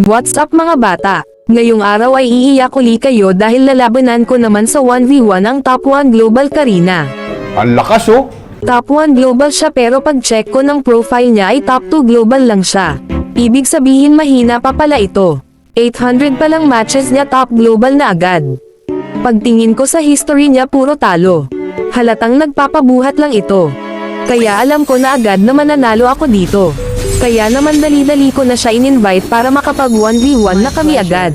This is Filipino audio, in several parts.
What's up mga bata? Ngayong araw ay iiyak uli kayo dahil lalabanan ko naman sa 1v1 ang top 1 global Karina. Ang lakas oh! Top 1 global siya pero pag check ko ng profile niya ay top 2 global lang siya. Ibig sabihin mahina pa pala ito. 800 pa lang matches niya top global na agad. Pagtingin ko sa history niya puro talo. Halatang nagpapabuhat lang ito. Kaya alam ko na agad na mananalo ako dito. Kaya naman dali-dali ko na siya in-invite para makapag 1v1 na kami agad.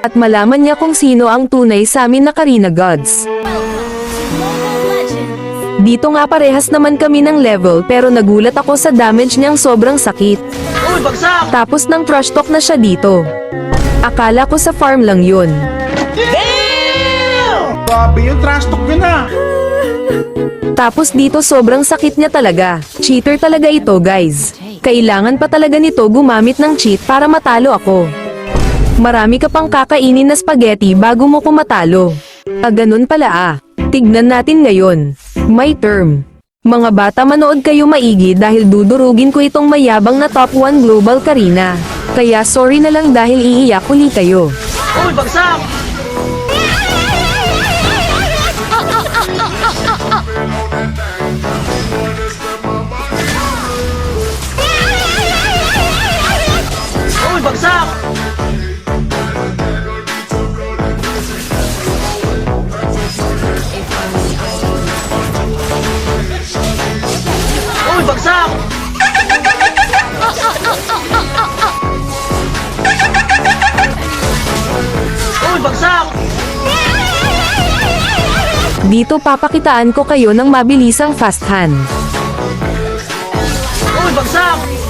At malaman niya kung sino ang tunay sa amin na Karina Gods. Dito nga parehas naman kami ng level pero nagulat ako sa damage niyang sobrang sakit. Uy, bagsak! Tapos nang trash talk na siya dito. Akala ko sa farm lang yun. Grabe yung trash talk yun ah! Tapos dito sobrang sakit niya talaga. Cheater talaga ito guys. Kailangan pa talaga nito gumamit ng cheat para matalo ako. Marami ka pang kakainin na spaghetti bago mo ko matalo. Ganun pala ah. Tignan natin ngayon. My turn. Mga bata manood kayo maigi dahil dudurugin ko itong mayabang na top 1 global Karina. Kaya sorry na lang dahil iiyak uli kayo. Uy, bagsak! Uy, bagsak! Uy, bagsak! Uy, bagsak! Dito papakitaan ko kayo ng mabilisang fast hand. Uy, bagsak!